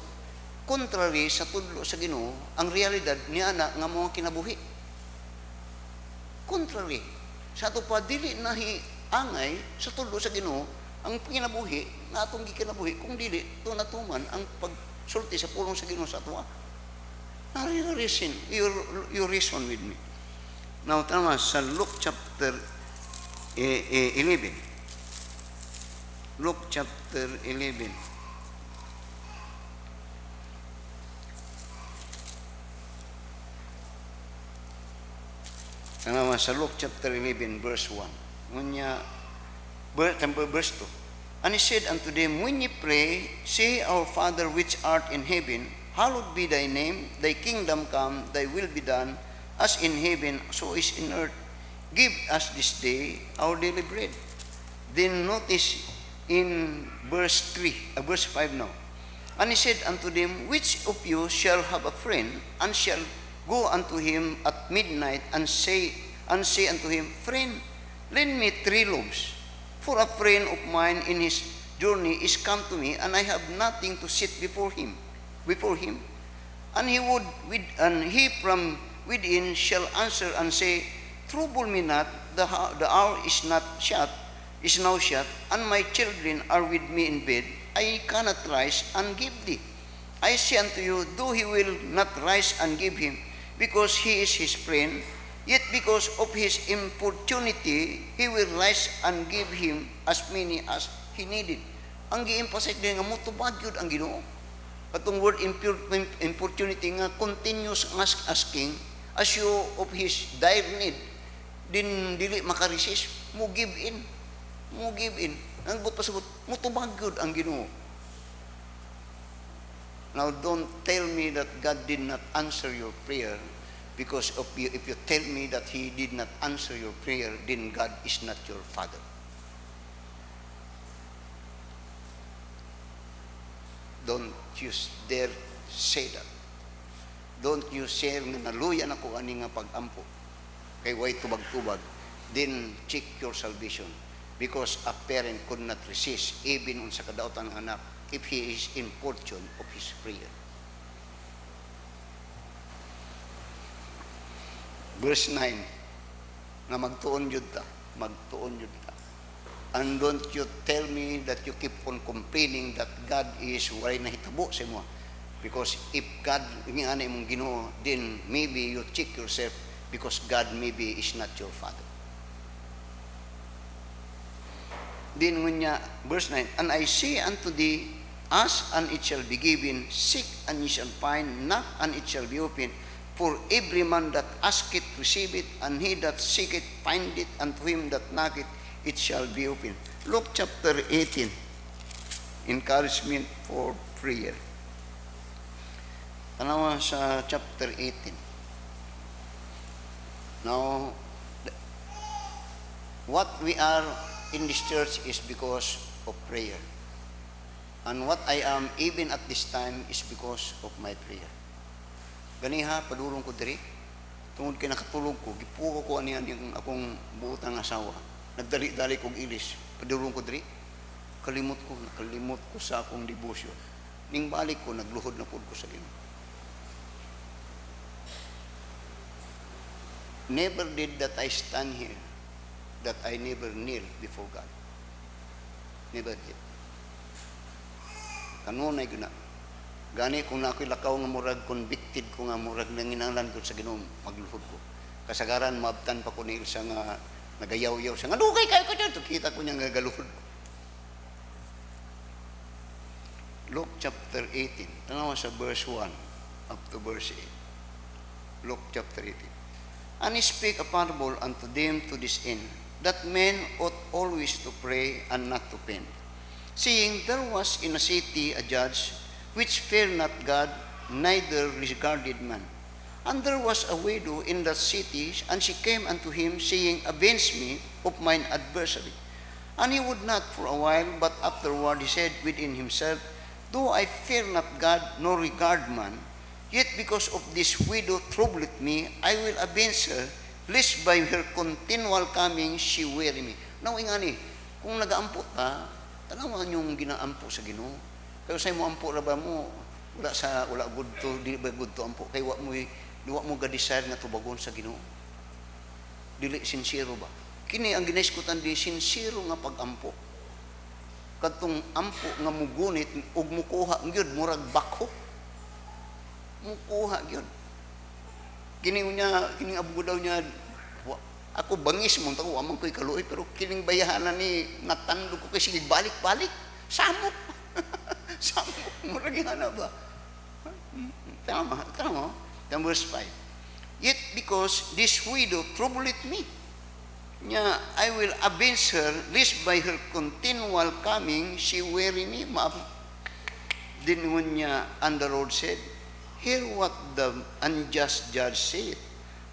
contrary sa tudlo sa Ginoo, ang realidad niya na nga mga kinabuhi. Contrary. Sa ato pa, dili nahi angay sa tudlo sa Ginoo, ang kinabuhi, na atong gikinabuhi, kung dili, ito natuman ang pagsulti sa pulong sa Ginoo sa ato. Reason, you reason with me. Now, tama, sa Luke chapter 11. Luke chapter 11. Tama, sa Luke chapter 11, verse 1. Verse 2. And he said unto them, when ye pray, say, Our Father which art in heaven, hallowed be thy name, thy kingdom come, thy will be done, as in heaven, so is in earth. Give us this day our daily bread. Then notice in verse 5 now. And he said unto them, which of you shall have a friend, and shall go unto him at midnight, and say unto him, Friend, lend me 3 loaves, for a friend of mine in his journey is come to me, and I have nothing to set before him. And he from within shall answer and say, Trouble me not, the hour is now shut, and my children are with me in bed. I cannot rise and give thee. I say unto you, though he will not rise and give him, because he is his friend, yet because of his importunity, he will rise and give him as many as he needed. Ang gi-emphasize din nga mutubag yun ang Ginoo. Katong word importunity nga continuous asking as you of his dire need, din dili makaresist, mo give in. Ang but pasabot, mutubag yun ang Ginoo. Now don't tell me that God did not answer your prayer, because if you tell me that He did not answer your prayer, then God is not your Father. Don't you dare say that. Don't you say nga naluyan ako ani nga pag-ampo. Kay way tubag-tubag. Then check your salvation. Because a parent could not resist even sa kadautan ng anak if he is importune of his prayer. Verse 9, nga magtuon yun ta. And don't you tell me that you keep on complaining that God is walay nahitabo sa imo. Because if God, nga imong Ginoo, then maybe you check yourself, because God maybe is not your Father. Then verse 9, and I say unto thee, ask and it shall be given, seek and ye shall find, knock and it shall be opened. For every man that asketh receiveth, and he that seeketh findeth, and to him that knocketh it shall be opened. Luke chapter 18, encouragement for prayer. Tanawa sa chapter 18. Now, what we are in this church is because of prayer. And what I am even at this time is because of my prayer. Ganiha, padulong ko diri. Tungod kay nakatulog ko, gipuko ko aniyan yung akong buotang asawa. Nagdali-dali kong ilis. Padulong ko diri. Nakalimot ko sa akong devotion. Ning balik ko, nagluhod na po ko sa Ginoo. Never did that I stand here, that I never kneel before God. Never did. Kanunay guna. Gani kung na ako'y lakaw nga murag, convicted ko nga murag nanginanglan ko sa Ginoo, magluhod ko. Kasagaran, maabtan pa ko ni Ilsa nga nagayaw-yaw siya. Nga, dugay kayo ko dyan. Kita ko niya nga galuhod ko. Luke chapter 18. Tanawa sa verse 1 up to verse 8. Luke chapter 18. And he spake a parable unto them to this end, that men ought always to pray and not to faint. Seeing there was in a city a judge, which feared not God, neither regarded man. And there was a widow in that city, and she came unto him, saying, Avenge me of mine adversary. And he would not for a while, but afterward he said within himself, Though I fear not God, nor regard man, yet because of this widow troubleth me, I will avenge her, lest by her continual coming she weary me. Now, ingani, kung nag-aampo ta, tanawan yung ginaampo sa Ginoo. Kaya sa mo ampo ra ba mo, wala good to, di ba good to ampo, kay wa mo ga-desire nga tubagon sa Ginoo. Dili sincero ba? Kini ang ginaiskutan di sincero nga pag-ampo. Katong ampo nga mugunit ug mukuha gyud murag bakho. Mukuha gyud. Kining abugo daw niya, ako bangis mo tawo amang ko'y kaluoy, pero kining bayahanan ni natandog ko kasi balik-balik. Samot. Samot. Murag yana ba? Tama. Verse 5. Yet because this widow troubleth me, I will avenge her, lest by her continual coming she weary me. Then when and the Lord said, Hear what the unjust judge said.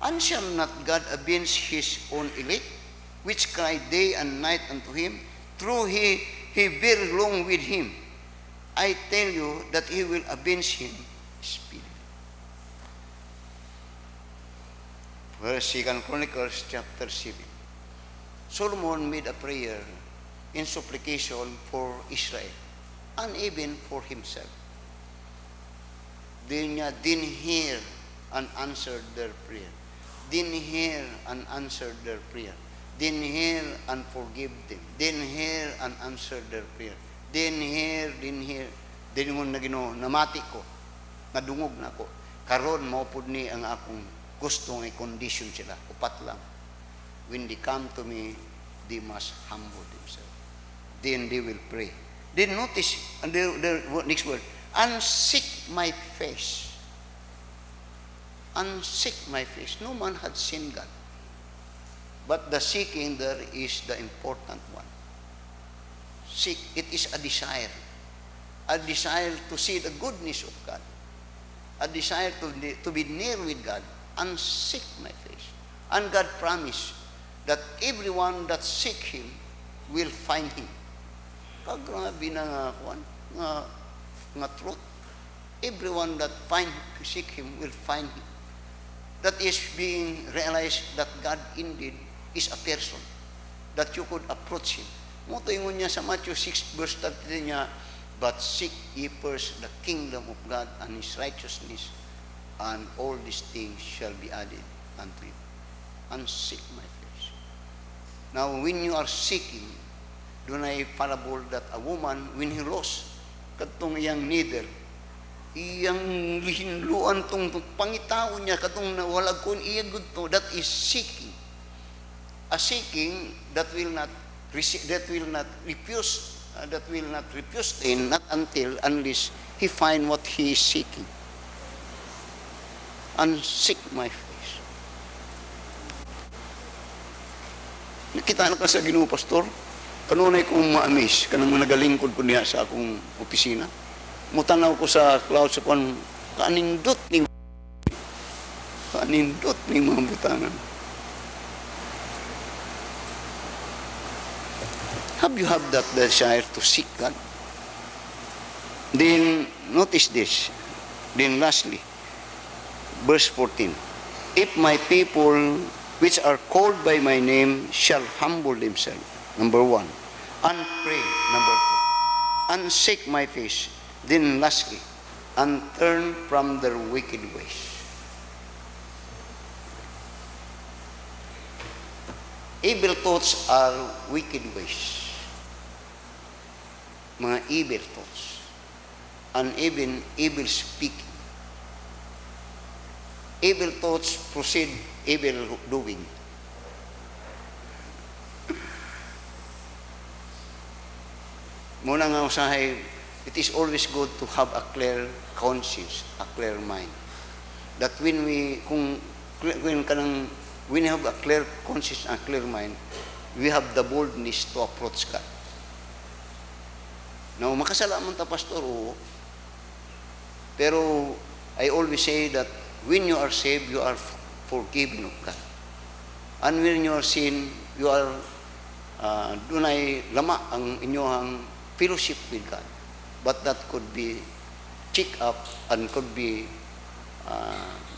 And shall not God avenge his own elect, which cry day and night unto him? True, he bear long with him. I tell you that he will avenge him speedily. 2 Chronicles chapter 7. Solomon made a prayer in supplication for Israel and even for himself. Then hear and answered their prayer. Then hear and answered their prayer. Then hear and forgive them. Then hear and answer their prayer. Then hear. Then yung nagino, namati ko, nadungog na ko. Karon maupod ni ang akong gustong i-condition sila. Upat lang. When they come to me, they must humble themselves. Then they will pray. Then notice, and the next word, and seek my face. And seek my face. No man had seen God. But the seeking there is the important one. Seek, it is a desire. A desire to see the goodness of God. A desire to be near with God. And seek my face. And God promised that everyone that seek Him will find Him. Kagrabe na nga truth. Everyone that seek Him will find Him. That is being realized that God indeed is a person, that you could approach Him. Muto yung niya sa Matthew 6 verse 30 niya, but seek ye first the kingdom of God and His righteousness, and all these things shall be added unto you. And seek my face. Now, when you are seeking, doon ay parable that a woman, when he lost katong iyang needle, iyang lihinluan tong pangitaon niya katong nawalag kon iya gudto, that is seeking. A seeking that will not refuse him, not unless he find what he is seeking. And seek my face. Nakita na ka sa Ginoo, Pastor? Kanunay kong ma-amaze, kanang nagalingkod ko niya sa akong opisina. Mutanaw ko sa cloud sa kung kanindot ni mga butangan. Have you have that desire to seek God? Then, notice this. Then lastly, verse 14. If my people which are called by my name shall humble themselves, number 1, and pray, number 2, and seek my face, then lastly, and turn from their wicked ways. Evil thoughts are wicked ways. Mga evil thoughts. And even evil speaking. Evil thoughts proceed evil doing. Muna nga usahay, it is always good to have a clear conscience, a clear mind. That when we have a clear conscience and a clear mind, we have the boldness to approach God. Now, makasala man ta, Pastor, oo. Pero I always say that when you are saved, you are forgiven of God. And when you are sin, you are dunay lama ang inyong fellowship with God. But that could be check up and could be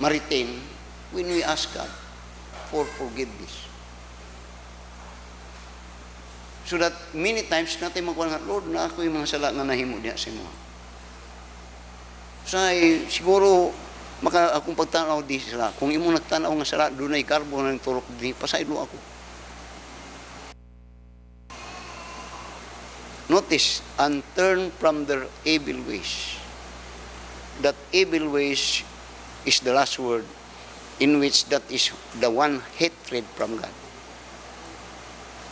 ma-retain when we ask God for forgiveness. So that many times natin magkuhan nga, Lord, na ako yung mga sala nga nahimo diha sa imo. Siguro, akong pagtanaw di sila, kung imo nagtanaw nga sala, doon ay karbo ng turok di, pasaylo ako. Notice, and turn from their evil ways. That evil ways is the last word, in which that is the one hatred from God.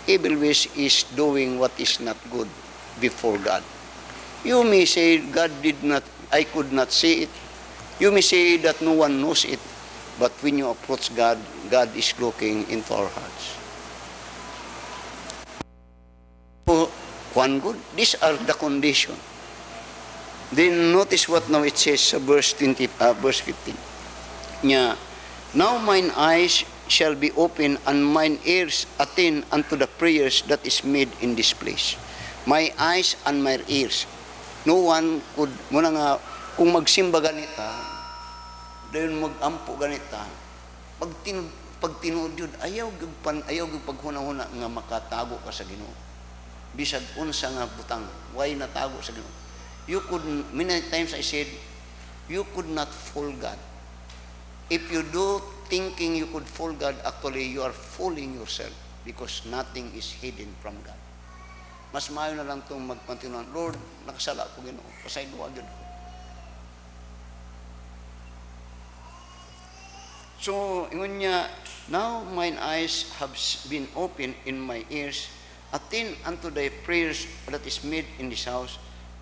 Evil ways is doing what is not good before God. You may say, God did not, I could not see it. You may say that no one knows it. But when you approach God, God is looking into our hearts. So, one good, these are the condition. Then notice what now it says, verse 15. Now mine eyes shall be open and mine ears attend unto the prayers that is made in this place. My eyes and my ears. No one could, muna nga, kung magsimba ganita, dahil mag-ampo ganita, pag tinuod yun, ayaw paghuna-huna nga makatago ka sa Ginoo. Bisag unsa nga butang, why natago sa Ginoo? You could, many times I said, you could not fool God. If you do thinking you could fool God, actually you are fooling yourself because nothing is hidden from God. Mas maayo na lang itong magpantinuan, Lord, nakasala ko Ginoo, pasaylo agad ko. So, ingon niya, now mine eyes have been opened in my ears, attend unto thy prayers that is made in this house.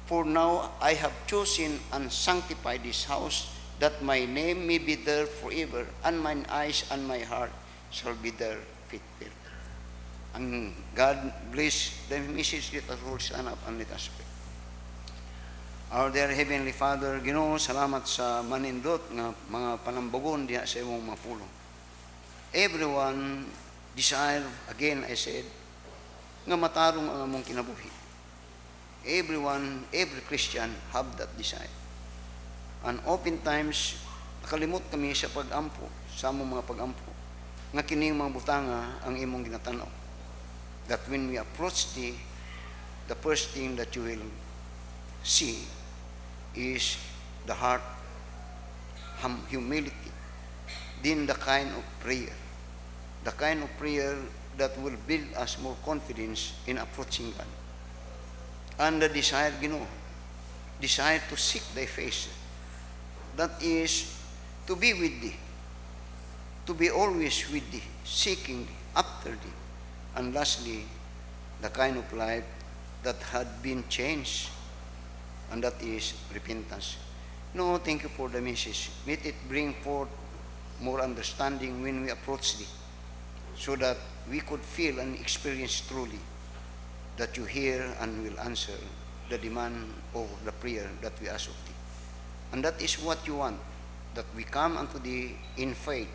For now I have chosen and sanctified this house, that my name may be there forever, and mine eyes and my heart shall be there faithful. And God bless the message. Let us all stand up and let us pray. Our dear Heavenly Father, Ginoo, salamat sa manindot nga mga panambugon diha sa imong mapulong. Everyone desire, again I said, nga matarong ang among kinabuhi. Everyone, every Christian have that desire. And oftentimes, nakalimot kami sa pag-ampo, sa among mga pag-ampo, nga kining mga butanga ang imong ginatanaw. That when we approach the first thing that you will see is the heart, humility, then the kind of prayer. The kind of prayer that will build us more confidence in approaching God. And the desire, Ginoo, desire to seek thy face. That is to be with thee, to be always with thee, seeking thee, after thee. And lastly, the kind of life that had been changed, and that is repentance. No, thank you for the message. May it bring forth more understanding when we approach thee, so that we could feel and experience truly that you hear and will answer the demand of the prayer that we ask of thee. And that is what you want, that we come unto thee in faith,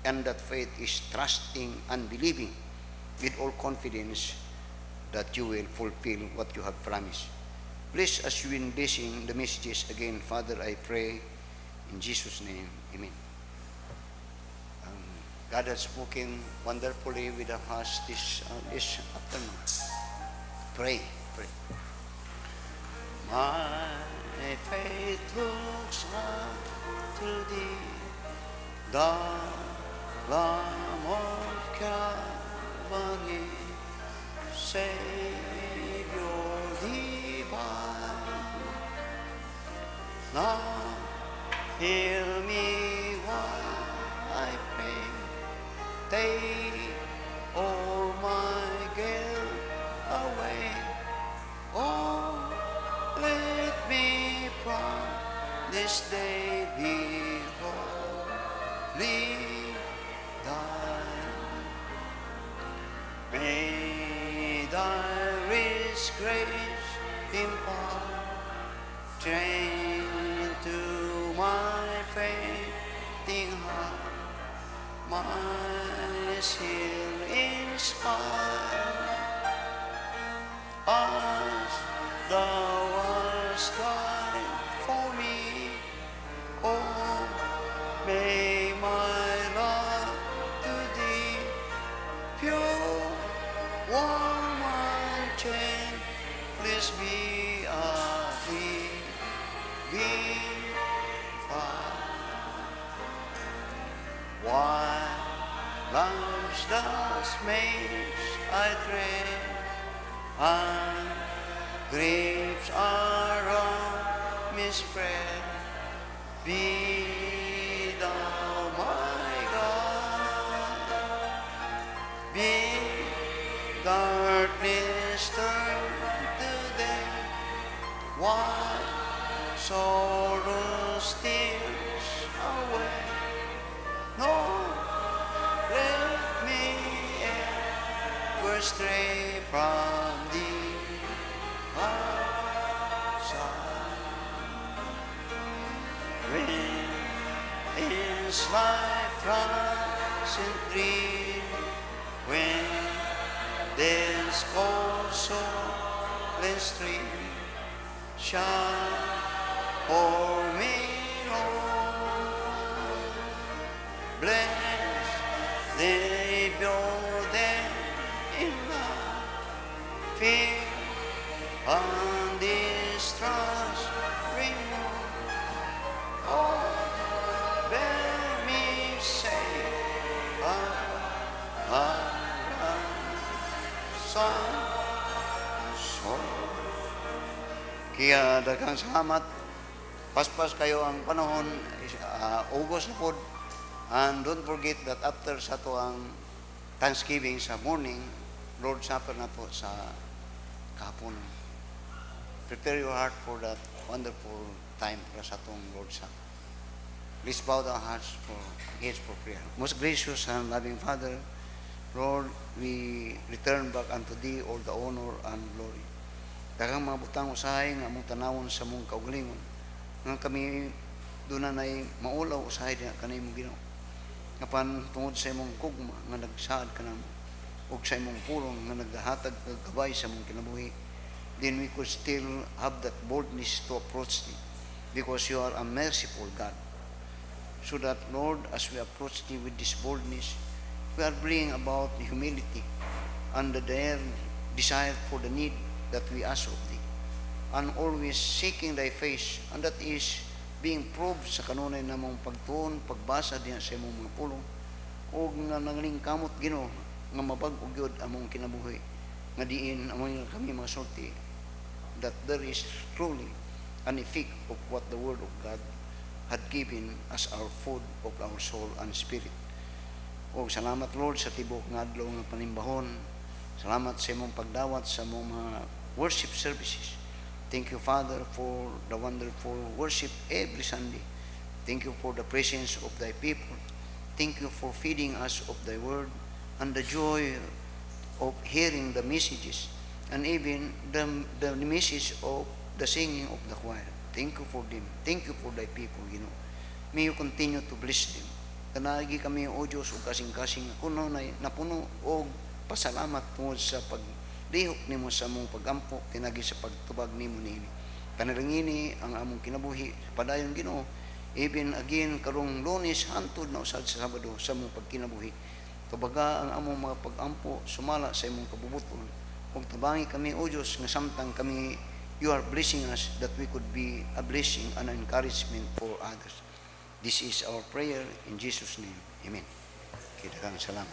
and that faith is trusting and believing with all confidence that you will fulfill what you have promised. Bless us you in blessing the messages again, Father, I pray in Jesus' name, amen. God has spoken wonderfully with us this afternoon. Pray. My faith looks up to thee, the Lamb of Calvary, Savior divine. Now hear me while I pray. Take all my guilt away. Oh, let me from this day be wholly thine. May thy rich grace impart strength to my fainting heart. My seal inspire, as thou hast died for me. Oh, may my love to thee, pure, warm, and chainless be a living fire. Why love's dust makes I dread, and griefs around me spread. Be thou my God, be darkness turned to day, while sorrow steals away. No, let me ever stray from thee, outside. When is life transient dream, when this cold soul stream shall o'er me roll, bless they build them in love, fear on this trust remove. Oh, bear me safe son. Kaya daghang salamat. Paspas kayo ang panahon, August na pod. And don't forget that after sa to ang Thanksgiving sa morning, Lord Supper na to sa kahapon. Prepare your heart for that wonderful time para sa tong Lord Supper. Please bow our hearts for prayer. Most gracious and loving Father, Lord, we return back unto Thee all the honor and glory. Daghang mga butang usahay nga among tanawon sa mong kaugalingon. Nga kami doon na maulaw usahay na kanay mong Ginoo. Ngapan tungod sa imong kugma nga nagsaad ka namo, ug sa imong pulong nga naghatag kagabay sa mong kinabuhi, then we could still have that boldness to approach Thee, because You are a merciful God. So that, Lord, as we approach Thee with this boldness, we are bringing about the humility and the desire for the need that we ask of Thee, and always seeking Thy face, and that is being proved sa kanunay namong pagtuon, pagbasa diyan sa imong mga pulong, o nga nanglingkamot Ginoo nga mabag-o gyud among kinabuhi, nga diin among kami masulti that there is truly an effect of what the Word of God had given as our food of our soul and spirit. O salamat, Lord, sa tibok nga adlaw nga panimbahon. Salamat sa imong pagdawat sa imong mga worship services. Thank You, Father, for the wonderful worship every Sunday. Thank You for the presence of Thy people. Thank You for feeding us of Thy Word and the joy of hearing the messages and even the message of the singing of the choir. Thank You for them. Thank You for Thy people, Ginoo. May You continue to bless them. Kanagi kami, O Diyos, o kasing-kasing kuno na napuno o pasalamat tungod sa paglihok nimo sa among pagampo, tinagi sa pagtubag nimo niini. Panalangini ang among kinabuhi, padayon Ginoo, even again karong Lunes hantod na usad sa Sabado sa among pagkinabuhi. Tubaga ang among mga pagampo sumala sa imong kabubuton. Ug tabangi kami, O Diyos, nga samtang kami You are blessing us, that we could be a blessing and an encouragement for others. This is our prayer in Jesus' name. Amen. Kita kang salamat.